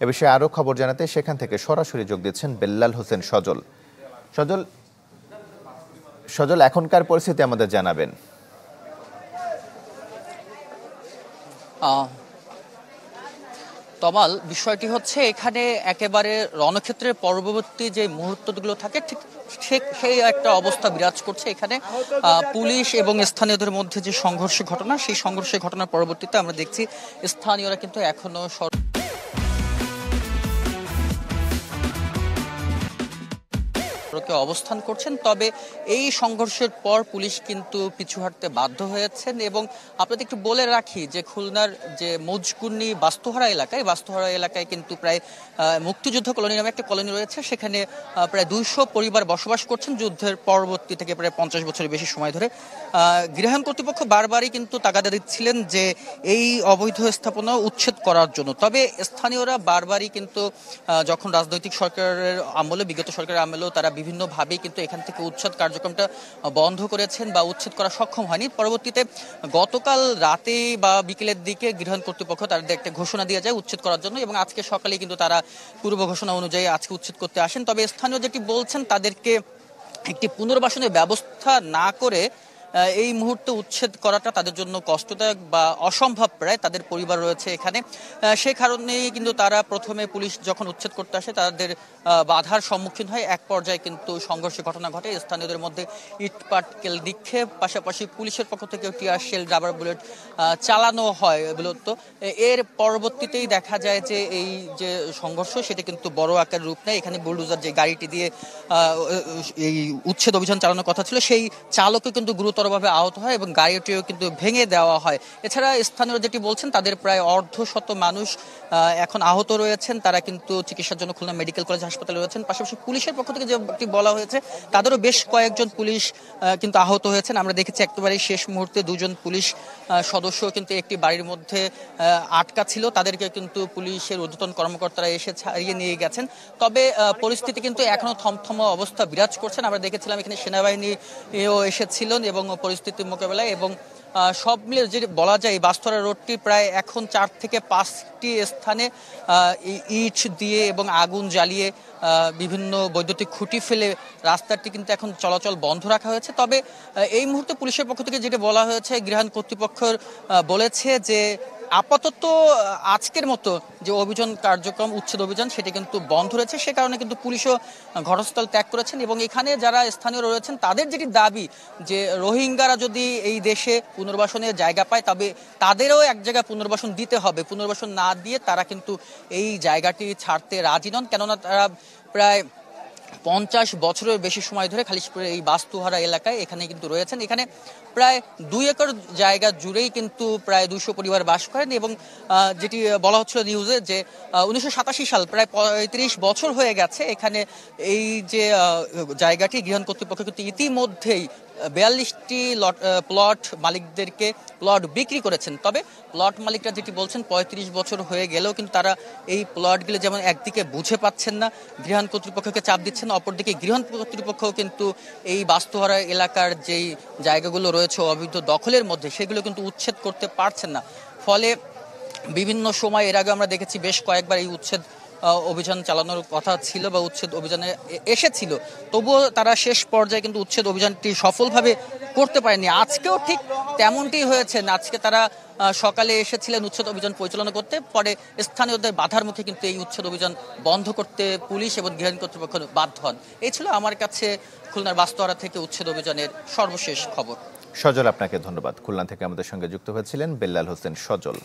এ বিষয়ে আরও খবর জানাতে সেখান থেকে সরাসরি যোগ দিচ্ছেন বেল্লাল হোসেন সজল। সজল, এখনকার পরিস্থিতি আমাদের জানাবেন। তমাল, বিষয়টি হচ্ছে এখানে একেবারে রণক্ষেত্রের পরবর্তী যে মুহূর্তগুলো থাকে ঠিক সেই একটা অবস্থা বিরাজ করছে এখানে। পুলিশ এবং স্থানীয়দের মধ্যে যে সংঘর্ষের ঘটনা, সেই সংঘর্ষের ঘটনার পরবর্তীতে আমরা দেখছি স্থানীয়রা কিন্তু এখনো অবস্থান করছেন। তবে এই সংঘর্ষের পর পুলিশ কিন্তু পিছু হাঁটতে বাধ্য হয়েছেন। এবং আপনাদের একটু বলে রাখি যে খুলনার যে মজকুর্নি বাস্তুহারা এলাকায় কিন্তু প্রায় মুক্তিযুদ্ধ কলোনি নামে একটা কলোনি রয়েছে। সেখানে প্রায় 200 পরিবার বসবাস করছেন যুদ্ধের পরবর্তী থেকে প্রায় 50 বছরের বেশি সময় ধরে। গৃহায়ণ কর্তৃপক্ষ বারবারই কিন্তু তাগাদা দিচ্ছিলেন যে এই অবৈধ স্থাপনা উচ্ছেদ করার জন্য। তবে স্থানীয়রা বারবারই কিন্তু যখন রাজনৈতিক সরকারের আমলে, বিগত সরকারের আমলেও তারা বিভিন্নভাবেই কিন্তু এখান থেকে উচ্ছেদ কার্যক্রমটা বন্ধ করেছেন বা উচ্ছেদ করা সক্ষম হয়নি। পরবর্তীতে গতকাল রাতে বা বিকেলের দিকে গৃহায়ণ কর্তৃপক্ষ তাদের একটা ঘোষণা দিয়ে যায় উচ্ছেদ করার জন্য, এবং আজকে সকালে কিন্তু তারা পূর্ব ঘোষণা অনুযায়ী আজকে উচ্ছেদ করতে আসেন। তবে স্থানীয় যেটি বলছেন, তাদেরকে একটি পুনর্বাসনের ব্যবস্থা না করে এই মুহূর্তে উচ্ছেদ করাটা তাদের জন্য কষ্টদায়ক বা অসম্ভব প্রায়। তাদের পরিবার রয়েছে এখানে, সে কারণেই কিন্তু তারা প্রথমে পুলিশ যখন উচ্ছেদ করতে আসে তাদের বাধার সম্মুখীন হয়। এক পর্যায়ে কিন্তু সংঘর্ষের ঘটনা ঘটে, স্থানীয়দের মধ্যে ইট পাটকেল নিক্ষেপ, পাশাপাশি পুলিশের পক্ষ থেকে টিয়ার শেল, রাবার বুলেট চালানো হয় মূলত। এর পরবর্তীতেই দেখা যায় যে এই যে সংঘর্ষ সেটা কিন্তু বড় আকার রূপ নেয়। এখানে বুলডোজার যে গাড়িটি দিয়ে এই উচ্ছেদ অভিযান চালানোর কথা ছিল, সেই চালকও কিন্তু গুরুতরভাবে আহত হয় এবং গাড়িটিও কিন্তু ভেঙে দেওয়া হয়। এছাড়া স্থানীয় যেটি বলছেন, তাদের প্রায় অর্ধশত মানুষ এখন আহত রয়েছেন। তারা কিন্তু চিকিৎসার জন্য খুলনা মেডিকেল কলেজ হাসপাতালে রয়েছেন। পাশাপাশি পুলিশের পক্ষ থেকে যেটি বলা হয়েছে, তাদেরও বেশ কয়েকজন পুলিশ কিন্তু আহত হয়েছেন। আমরা দেখেছি একেবারে শেষ মুহূর্তে 2জন পুলিশ সদস্য কিন্তু একটি বাড়ির মধ্যে আটকা ছিল, তাদেরকে কিন্তু পুলিশের ঊর্ধ্বতন কর্মকর্তারা এসে ছাড়িয়ে নিয়ে গেছেন। তবে পরিস্থিতি কিন্তু এখনো থমথম অবস্থা বিরাজ করছেন। আমরা দেখেছিলাম এখানে সেনাবাহিনীও এসেছিলেন এবং পরিস্থিতির মোকাবেলায়, এবং সব মিলে যে বলা যায় বাস্তরা রোডটি প্রায় এখন 4 থেকে 5টি স্থানে ইট দিয়ে এবং আগুন জ্বালিয়ে বিভিন্ন বৈদ্যুতিক খুঁটি ফেলে রাস্তাটি কিন্তু এখন চলাচল বন্ধ রাখা হয়েছে। তবে এই মুহূর্তে পুলিশের পক্ষ থেকে যেটা বলা হয়েছে, গৃহায়ণ কর্তৃপক্ষ বলেছে যে আপাতত আজকের মতো যে অভিযান কার্যক্রম, উচ্ছেদ অভিযান, সেটা কিন্তু বন্ধ রয়েছে। সে কারণে কিন্তু পুলিশও ঘটনাস্থল ত্যাগ করেছেন। এবং এখানে যারা স্থানীয় রয়েছেন তাদের যেটি দাবি যে রোহিঙ্গারা যদি এই দেশে পুনর্বাসনের জায়গা পায়, তবে তাদেরও এক জায়গায় পুনর্বাসন দিতে হবে। পুনর্বাসন না দিয়ে তারা কিন্তু এই জায়গাটি ছাড়তে রাজি নন, কেননা তারা প্রায় 50 বছরের বেশি সময় ধরে খালিশপুরের এই বাস্তুহারা এলাকায় এখানে কিন্তু রয়েছেন। এখানে প্রায় 2 একর জায়গা জুড়েই কিন্তু প্রায় 200 পরিবার বাস করেন। এবং যেটি বলা হচ্ছিল নিউজে যে 1987 সাল, প্রায় 35 বছর হয়ে গেছে এখানে এই যে জায়গাটি গৃহায়ণ কর্তৃপক্ষ কিন্তু ইতিমধ্যেই 42টি প্লট মালিকদেরকে প্লট বিক্রি করেছেন। তবে প্লট মালিকরা যেটি বলছেন, 35 বছর হয়ে গেলেও কিন্তু তারা এই প্লটগুলো যেমন একদিকে বুঝে পাচ্ছেন না, গৃহায়ণ কর্তৃপক্ষকে চাপ দিচ্ছেন, অপরদিকে গৃহায়ণ কর্তৃপক্ষ কিন্তু এই বাস্তুহারা এলাকার যেই জায়গাগুলো রয়েছে অবৈধ দখলের মধ্যে, সেগুলো কিন্তু উচ্ছেদ করতে পারছেন না। ফলে বিভিন্ন সময় এর আগে আমরা দেখেছি বেশ কয়েকবার এই উচ্ছেদ অভিযান চালানোর কথা ছিল বা উচ্ছেদ অভিযানে এসেছিল, তবুও তারা শেষ পর্যায়ে কিন্তু উচ্ছেদ অভিযানটি সফলভাবে করতে পারেনি। আজকেও ঠিক তেমনটি হয়েছে। আজকে তারা সকালে এসেছিলেন উচ্ছেদ অভিযান পরিচালনা করতে, পরে স্থানীয়দের বাধার মুখে কিন্তু এই উচ্ছেদ অভিযান বন্ধ করতে পুলিশ এবং গৃহায়ণ কর্তৃপক্ষ বাধ্য হন। এই ছিল আমার কাছে খুলনার বাস্তুহারা থেকে উচ্ছেদ অভিযানের সর্বশেষ খবর। সজল, আপনাকে ধন্যবাদ। খুলনা থেকে আমাদের সঙ্গে যুক্ত হয়েছিলেন বেল্লাল হোসেন সজল।